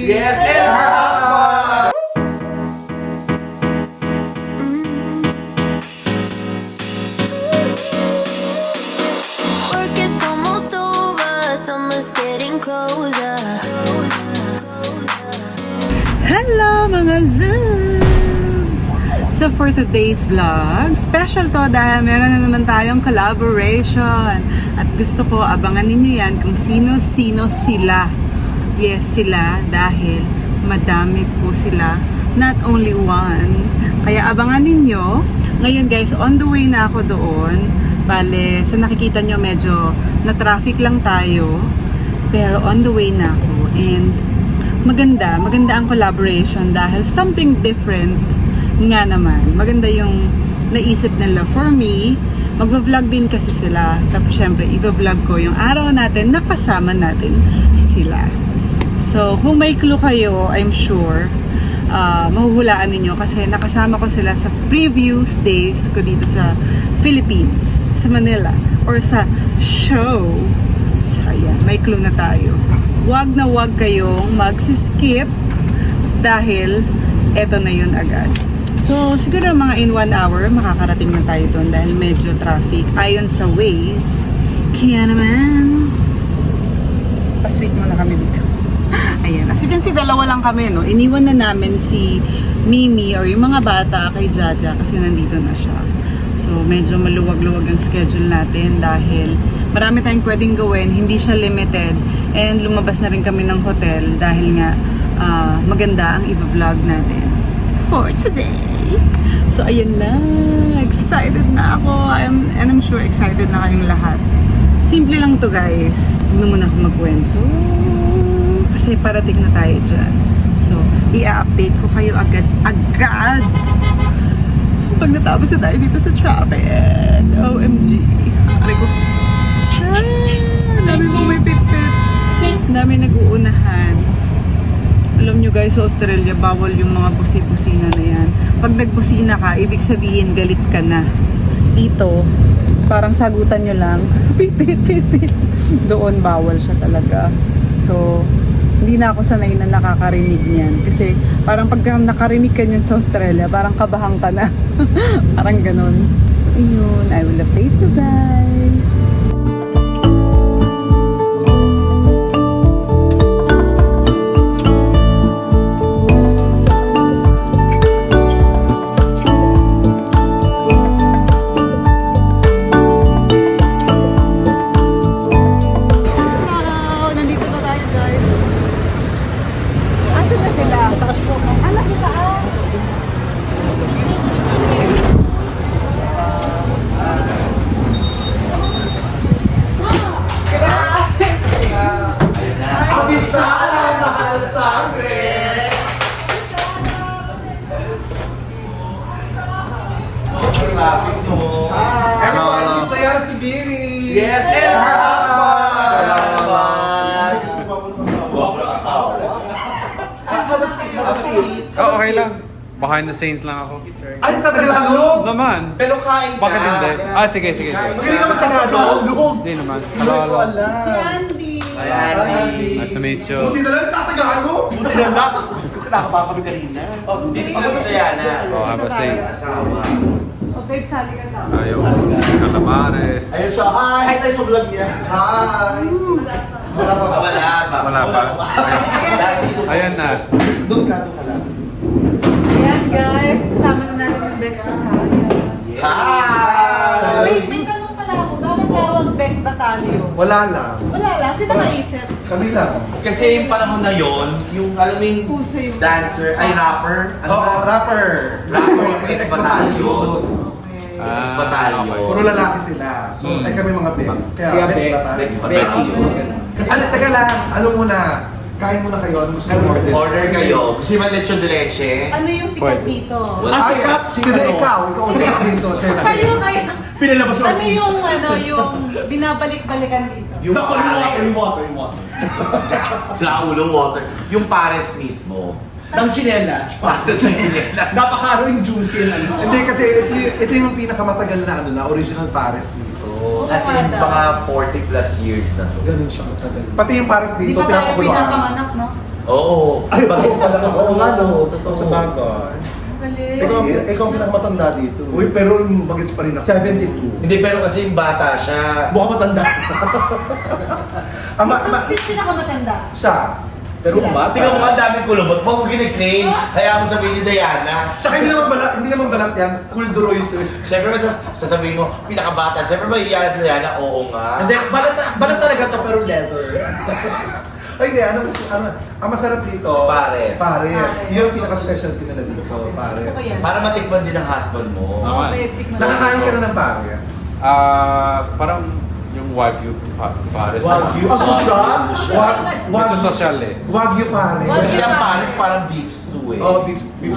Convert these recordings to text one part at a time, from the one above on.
Yes, and her husband! Work is almost over, summer's getting closer. Hello mga Zooms! So for today's vlog, special to dahil meron na naman tayong collaboration. At gusto ko abangan ninyo yan kung sino-sino sila. Yes, sila dahil madami po sila. Not only one. Kaya abangan ninyo. Ngayon guys, on the way na ako doon. Bale, sa nakikita nyo medyo na-traffic lang tayo. Pero on the way na ako. And maganda ang collaboration dahil something different nga naman. Maganda yung naisip nila for me. Magva-vlog din kasi sila. Tapos syempre, i-vlog ko yung araw natin na kasama natin sila. So, kung may clue kayo, I'm sure, mahuhulaan ninyo kasi nakasama ko sila sa previous days ko dito sa Philippines, sa Manila, or sa show. So, ayan, may clue na tayo. Wag na wag kayong magsiskip dahil eto na yun agad. So, siguro mga in 1 hour, makakarating na tayo doon dahil medyo traffic ayon sa Waze. Kaya naman, pasweet muna kami dito. Ayan. As you can see, dalawa lang kami, no? Iniwan na namin si Mimi or yung mga bata kay Jaja kasi nandito na siya. So, medyo maluwag-luwag ang schedule natin dahil marami tayong pwedeng gawin, hindi siya limited. And lumabas na rin kami ng hotel dahil nga maganda ang i-vlog natin for today. So, ayan na. Excited na ako. And I'm sure excited na kayong lahat. Simple lang to guys. Huwag na muna ako magkwento. Kasi parating na tayo dyan. So, i-update ko kayo agad. Pag natapos na tayo dito sa traffic. OMG. Aray ko. Dami mong may pipit. Dami nag-uunahan. Alam nyo guys, sa Australia, bawal yung mga busi-busina na yan. Pag nagbusina ka, ibig sabihin galit ka na. Dito, parang sagutan nyo lang. Pit. Doon, bawal siya talaga. So, hindi na ako sanay na nakakarinig niyan. Kasi parang pag nakarinig ka niyan sa Australia, parang kabahang ka na. Parang ganun. So, yun. I will update you guys. Traffic mo. Everybody, gusto yan si Biri. Yes, and her husband! Oh, okay lang. Behind the scenes lang ako. Ano ka Tagalog? Naman. Pero kain ka. Bakit hindi? Ah, sige. Magaling naman Tagalog. Hindi naman. Hindi ko alam. Si Andy! Ayan. Nice to meet you. Buti na lang tatagalog. Buti na lang. Diyos ko, kinakabahan kami kanina. Oh, dito sila sa Yana. Oh, have a seat. Asawa. O, babe, sali ka daw. Ayaw. Calamares. Ayun siya. Hi! Hi tayo sa vlog niya. Hi! Wala pa ba? Wala pa. Wala pa. Ayan na. Doon ka lang. Ayan guys, kasama na natin yung Bex Batalyon. Hi! Wait, may tanong pala ako. Bakit tawag Bex Batalyon? Wala lang. Wala lang. Sino naisip? Kami lang. Kasi yung panahon na yon, yung alam mo yung Puso yung dancer, ay rapper. Ano Oo, ba? rapper. Rapper, yung ex-batalyon. Ah, Ex-batalyon. okay. Puro lalaki sila. So, ay kami mga Bex. Kaya Bex. Ex-batalyon. Ano, teka lang. Ano muna? Kain muna kayo. Ano gusto mo order? Order kayo. Gusto yung lechon de leche? Ano yung sikat dito? Ah, sikat. Sino ikaw? Ikaw ang sikat dito, syempre. Kayo. Pinalabas yung Ano yung binabalik-balikan dito? Yung pares. Sa ulo water. Yung pares mismo. ng chinelas. Pares ng chinelas. Napakaro yung juicy na ano. Hindi kasi ito yung pinakamatagal na original Pares dito. As in, mga 40 plus years na to. Ganun siya katagal. Pati yung Pares Di dito, pa tayo pinapakuluan. pinapanganak, no? Oo. Ay, Bagets pa lang ako. oo nga, no. Totoo sa bagay. Ikaw ang pinakamatanda dito. Uy, pero bagets pa rin ako. 72. Hindi, pero kasi yung bata siya. Mukhang matanda. Sino pinakamatanda? Siya. Pero kung bata. Tingnan mo nga, ang daming kulubot. Huwag mo kiniklaim. Hayaan mo sabihin ni Diana. Tsaka hindi naman balat yan. Kulduro ito. Siyempre, sasabihin mo, pinakabata. Siyempre, mahihiyan si Diana. Oo nga. Hindi, balat talaga to pero leather. Ay, hindi. Ano, ang masarap dito? Pares. Pares. Yun yung pinaka-specialty nila dito. Pares. Gusto ko yan. Para matikman din ang husband mo. Naman. Nakakain ka na ng pares. Parang yung Wagyu pares. Wagyu? Medyo social eh. Wagyu pares. Kasi ang pares parang beef stew eh. Oh, beef stew.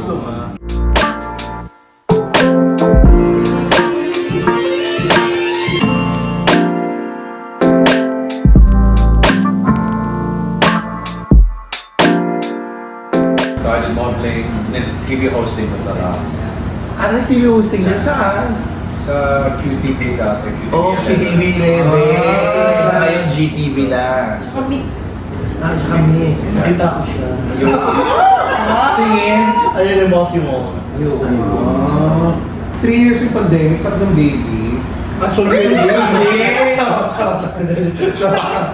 So I did modeling, then TV hosting with us. Ano yung TV hosting din saan? Sa QTV dati. Oh, KTV 11. Ngayon GTV na. Mix. Siya mix. Nakita ko siya. Tingin. Ayun yung bossy mo. 3 years yung pandemic, tatlong baby. So yun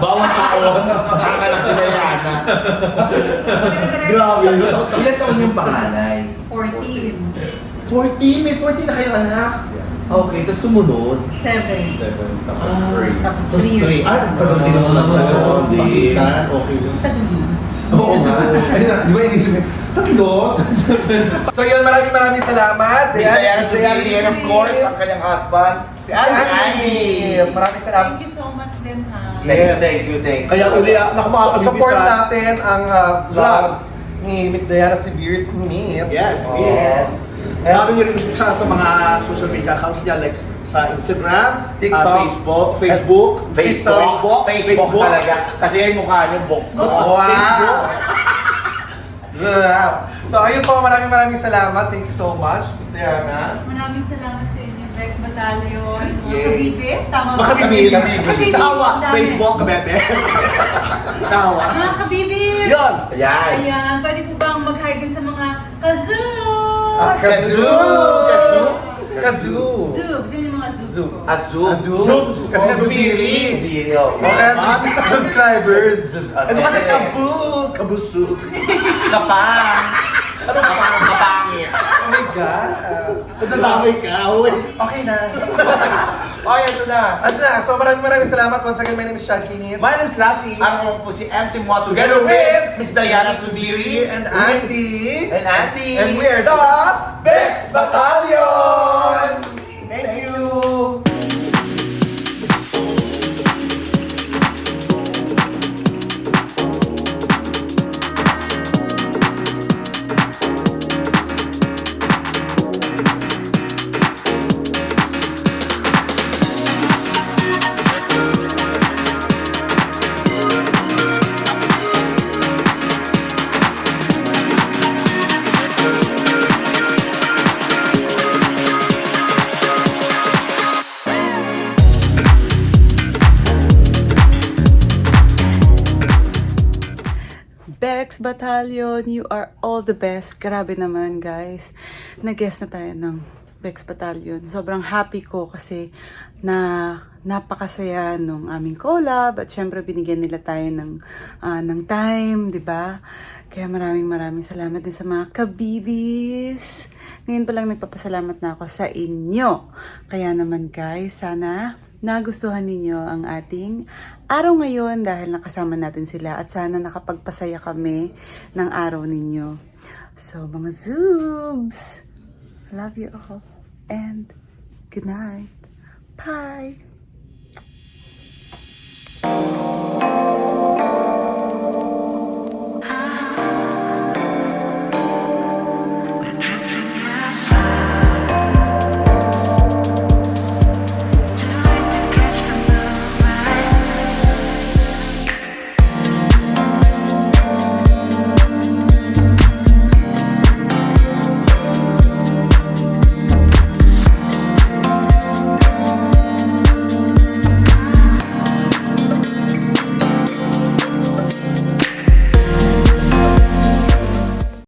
Bawang taon. Ang anak si Diana. Grabe yun. Ilan taon yung panganay? 14. 14? May 14 na kayong anak? Okay, tapos sumunod. 7. 7, tapos 3. Tapos 3 years. Ay, tagal din naman Oo, ang pakita. Okay yun. Oo nga. Ayun nga, di ba inisip mo? Tatlo? So yun, maraming salamat. Miss Diana Subiri, and of course, ang kanyang husband, si Andy. Maraming salamat. Thank you so much din ha. Thank you. Kaya uli, naku makakabibis Support na. natin ang vlogs ni Miss Diana Subiri Smith. Yes, Yes. Sabi niyo rin siya sa mga social media accounts niya like sa Instagram, TikTok, Facebook talaga. Kasi yung mukha niyo, bok. Facebook. Wow. So ayun po, maraming salamat. Thank you so much, Miss Diana. Maraming salamat sa inyo, Bex Battalion. Yay. Makabibi? Tama ba? Makabibis. Makabibis. Tawa. Dami. Facebook, kabebe. Tawa. Mga kabibis! Yun. Ayan. Ayan, pwede po bang mag-hi din sa mga kazoo? Kazoo. Zoom. Sino yung mga zoom? Azul. Kasi nga Subiri. Subiri, oh. Okay, subscribers. Ito kasi kabusog. Kapangs. Ano kapangit? Oh my God. Nadamay ka, uy. Okay na. Oh, ito na. At na, so maraming salamat. Once again, my name is Chad Kinis. My name's Lassie. Ako po si MC Moa together with Miss Diana Subiri And Andy. and Andy. And we are the Bex Battalion! Thank you! Bex Battalion, you are all the best. Grabe naman guys. Nag-guest na tayo ng Bex Battalion. Sobrang happy ko kasi napakasaya nung aming collab at syempre binigyan nila tayo ng time, di ba? Kaya maraming salamat din sa mga kabibis. Ngayon pa lang nagpapasalamat na ako sa inyo. Kaya naman guys, sana nagustuhan ninyo ang ating araw ngayon dahil nakasama natin sila at sana nakapagpasaya kami ng araw ninyo. So mga zoobs, love you all and good night. Bye!